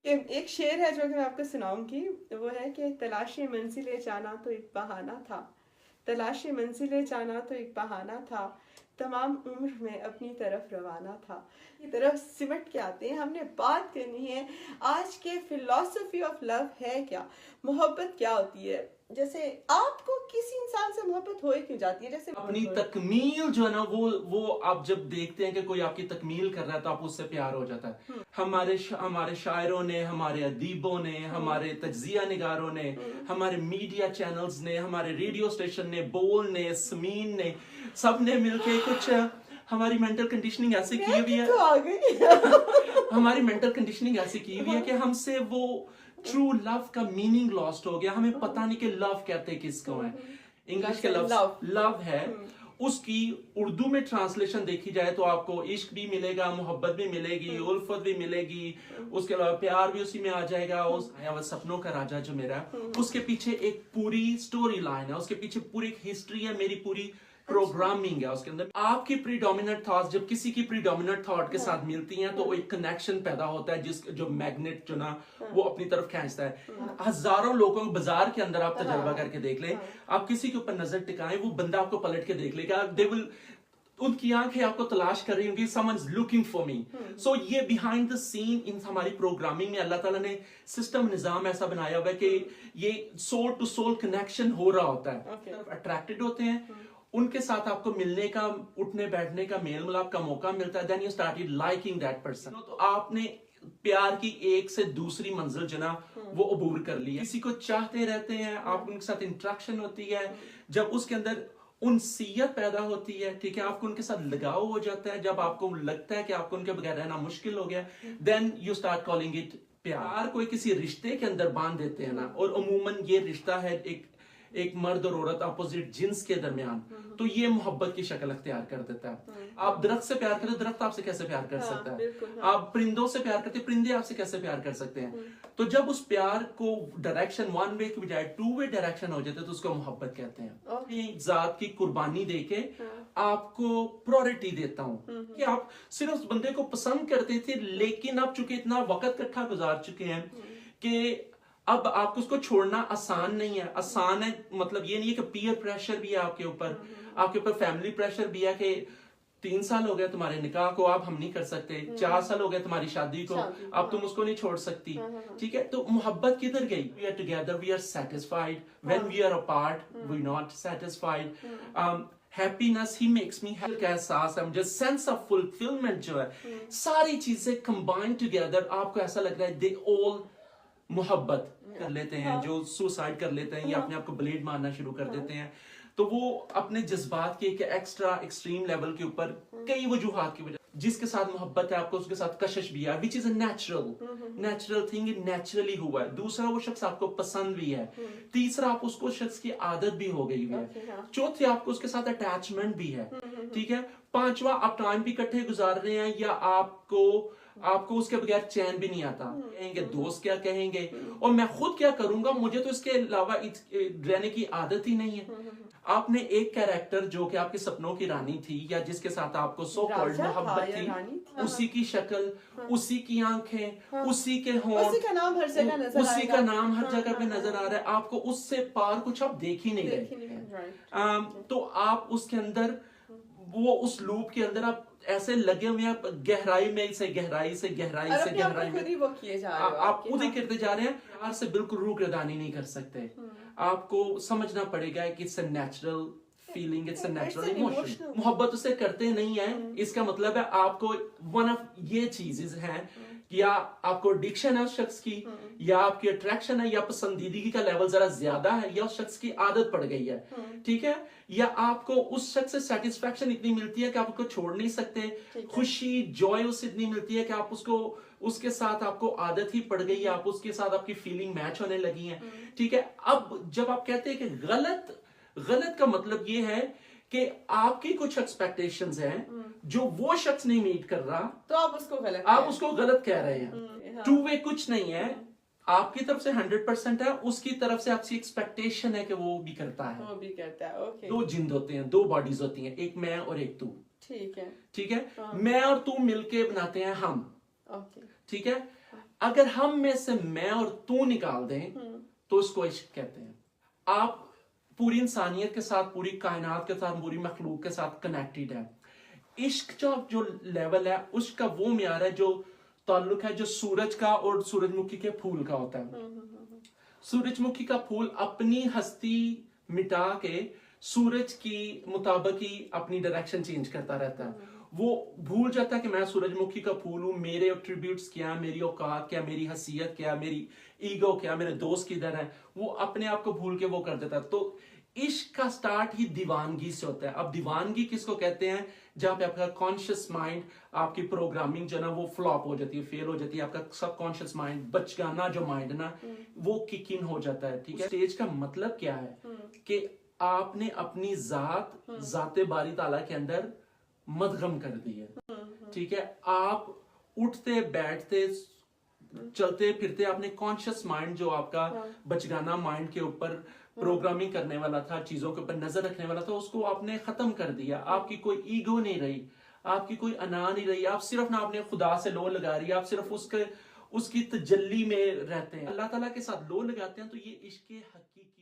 कि एक शेर है जो कि मैं आपको सुनाऊंगी, वो है कि तलाशी मंजिले जाना तो एक बहाना था, तलाशी मंजिले जाना तो एक बहाना था, तमाम उम्र में अपनी तरफ रवाना था। की तरफ सिमट के आते हैं, हमने बात करनी है आज के फिलॉसफी ऑफ लव है क्या, मोहब्बत क्या होती है। जैसे आपको किसी इंसान से मोहब्बत हो ही क्यों जाती है? जैसे अपनी तकमील जो है ना, वो आप जब देखते हैं कि कोई आपकी तकमील कर रहा है तो आप उससे प्यार हो जाता है। हमारे शायरों ने, हमारे अदीबों ने, हमारे तज्जिया निगारों ने, हमारे मीडिया चैनल्स ने, हमारे रेडियो स्टेशन ने, बोल ने, समीन ने, सब ने मिलके कुछ हमारी मेंटल कंडीशनिंग ऐसी की हुई है तो आ गई हमारी मेंटल कंडीशनिंग ऐसी की हुई है कि हमसे वो ट्रू लव का मीनिंग लॉस्ट हो गया। हमें पता नहीं कि लव कहते किसको है। इंग्लिश के लव लव है, उसकी उर्दू में ट्रांसलेशन देखी जाए तो आपको इश्क भी मिलेगा, मोहब्बत भी मिलेगी, उल्फत भी मिलेगी, उसके अलावा प्यार भी उसी में आ जाएगा। उस सपनों का राजा जो मेरा, उसके पीछे एक पूरी स्टोरी लाइन है, उसके पीछे पूरी एक हिस्ट्री है, मेरी पूरी प्रोग्रामिंग है उसके अंदर। आपकी प्रीडोमिनेंट थॉट्स जब किसी की प्रीडोमिनेंट थॉट के साथ मिलती हैं तो एक कनेक्शन पैदा होता है, जो मैग्नेट जो ना वो अपनी तरफ खींचता है। हजारों लोगों को बाजार के अंदर आप तजर्बा करके देख ले, आप किसी के ऊपर नजर टिकाएं, वो बंदा आपको पलट के देख लेगा। दे विल, उनकी आंखें आपको तलाश कर रही होंगी, someone's looking for me। So ये behind the scene इन हमारी प्रोग्रामिंग में अल्लाह ताला ने सिस्टम निजाम ऐसा बनाया हुआ है कि ये सोल टू सोल कनेक्शन हो रहा होता है। अट्रैक्टेड होते हैं, उनके साथ आपको मिलने का, उठने बैठने का, मेल मिलाप का मौका मिलता है, then you started liking that person. तो आपने प्यार की एक से दूसरी मंजिल जो ना वो अबूर कर ली है। किसी को चाहते रहते हैं आप, उनके साथ इंटरेक्शन होती है, जब उसके अंदर उनसीयत पैदा होती है, ठीक है, आपको उनके साथ लगाव हो जाता है, जब आपको लगता है कि आपको उनके बगैर रहना मुश्किल हो गया, then you start calling it प्यार। कोई किसी रिश्ते के अंदर बांध देते हैं ना, और अमूमन ये रिश्ता है एक मर्द और औरत अपोजिट जिन्स के दरमियान, तो ये मोहब्बत की शक्ल अख्तियार कर देता है। आप दरख्त से प्यार करते, दरख्त आपसे कैसे प्यार कर सकता है? आप परिंदों से प्यार करते, परिंदे आपसे कैसे प्यार कर सकते हैं? तो जब उस प्यार को डायरेक्शन वन वे की बजाय टू वे डायरेक्शन हो जाते तो उसको मोहब्बत कहते हैं। अपनी जात की कुर्बानी देके आपको प्रायोरिटी देता हूं कि आप सिर्फ उस बंदे को पसंद करते थे, लेकिन आप चूंकि इतना वक्त इकट्ठा गुजार चुके हैं कि अब आपको उसको छोड़ना आसान नहीं है। आसान है मतलब ये नहीं है कि पीयर प्रेशर भी है आपके ऊपर फैमिली प्रेशर भी है कि 3 साल हो गए तुम्हारे निकाह को, अब हम नहीं कर सकते, 4 साल हो गए तुम्हारी शादी को, अब तुम उसको नहीं छोड़ सकती, ठीक है। तो मोहब्बत किधर गई? We are together, we are satisfied, when we are apart we not satisfied. Happiness ही मेक्स मी हैप्पी का एहसास है मुझे, सेंस ऑफ फुलफिलमेंट जो है, सारी चीजें कंबाइन टुगेदर, आपको ऐसा लग रहा है दे ऑल मोहब्बत कर लेते हैं। जो सुसाइड कर लेते हैं या अपने आप को ब्लेड मारना शुरू कर देते हैं, तो वो अपने जज्बात के एक एक्स्ट्रा एक्सट्रीम लेवल के ऊपर कई वजूहात की वजह, जिसके साथ मोहब्बत है आपको उसके साथ कशिश भी है, which is a natural thing, naturally हुआ है। दूसरा, वो शख्स आपको पसंद भी है। तीसरा, आप उसको शख्स की आदत भी हो गई है। चौथे, आपको उसके साथ अटैचमेंट भी है, ठीक है। पांचवा, आप टाइम भी इकट्ठे गुजार रहे हैं, या आपको उसके बगैर चैन भी नहीं आता। कहेंगे दोस्त क्या कहेंगे, और मैं खुद क्या करूंगा, मुझे तो इसके अलावा रहने की आदत ही नहीं है। आपने एक कैरेक्टर जो कि आपके सपनों की रानी थी, या जिसके साथ आपको सो कॉल्ड मोहब्बत थी, उसी की शक्ल, उसी की आंखें, उसी के होंठ, उसी का नाम हर जगह नजर उसी का नाम हर जगह पे नजर आ रहा है, आपको उससे पार कुछ आप देख ही नहीं रहे। तो आप उसके अंदर, वो उस लूप के अंदर आप ऐसे लगे हुए हैं, गहराई में से गहराई से गहराई से गहराई में वो किए जा रहे हो, आप खुद ही करते जा रहे हैं। प्यार से बिल्कुल रूह गर्दानी नहीं कर सकते। आपको समझना पड़ेगा कि it's a natural feeling, it's a natural emotion. मोहब्बत उसे करते नहीं है, इसका मतलब है आपको वन ऑफ ये चीजें हैं, या आपको एडिक्शन है उस शख्स की, या आपकी अट्रैक्शन है, या पसंदीदगी का लेवल जरा ज्यादा है, या उस शख्स की आदत पड़ गई है, ठीक है, या आपको उस शख्स से सेटिस्फैक्शन इतनी मिलती है कि आप उसको छोड़ नहीं सकते, खुशी जॉय उससे इतनी मिलती है कि आप उसके साथ आपको आदत ही पड़ गई है, आप उसके साथ आपकी फीलिंग मैच होने लगी है, ठीक है। अब जब आप कहते हैं कि गलत का मतलब ये है कि आपकी कुछ एक्सपेक्टेशंस हैं जो वो शख्स नहीं मीट कर रहा, तो आप उसको गलत कह रहे हैं। टू वे कुछ नहीं है, आपकी तरफ से 100% है, उसकी तरफ से आपसी एक्सपेक्टेशन है कि वो भी करता है। ओके। दो जिंद होते हैं, दो बॉडीज होती हैं, एक मैं और एक तू, ठीक है। मैं और तू मिलके बनाते हैं हम, ठीक है। अगर हम में से मैं और तू निकाल दें तो इसको इश्क कहते हैं। आप पूरी इंसानियत के साथ, पूरी कायनात के साथ, पूरी मखलूक के साथ कनेक्टेड है। इश्क जो लेवल है उसका वो म्यार है जो ताल्लुक है जो सूरज का और सूरजमुखी के फूल का होता है। सूरजमुखी का फूल अपनी हस्ती मिटा के सूरज की मुताबिक ही अपनी डायरेक्शन चेंज करता रहता है। वो भूल जाता है कि मैं सूरजमुखी का फूल हूं, मेरे एट्रीब्यूट्स क्या, मेरी औकात क्या, मेरी हैसियत क्या, मेरी ईगो क्या, मेरे दोस्त किधर है, वो अपने आप को भूल के वो कर देता है। तो इश्क का स्टार्ट ही दीवानगी से होता है। अब दीवानगी किसको कहते हैं? जहां पे आपका कॉन्शियस माइंड, आपकी प्रोग्रामिंग जो ना वो फ्लॉप हो जाती है, फेल हो जाती है, आपका सबकॉन्शियस माइंड, बचकाना जो माइंड ना वो किक इन हो जाता है। ठीक है, स्टेज का मतलब क्या है कि आपने अपनी जाते बारी ताला के अंदर मदगम कर दी है। ठीक है, आप उठते बैठते चलते फिरते अपने कॉन्शियस माइंड जो आपका बचगाना माइंड के ऊपर प्रोग्रामिंग करने वाला था, चीजों के ऊपर नजर रखने वाला था, उसको आपने खत्म कर दिया। आपकी कोई ईगो नहीं रही, आपकी कोई अना नहीं रही, आप सिर्फ ना अपने खुदा से लो लगा रही है, आप सिर्फ उसकी तजल्ली में रहते हैं, अल्लाह ताला के साथ लो लगाते हैं। तो ये इश्क हकीकी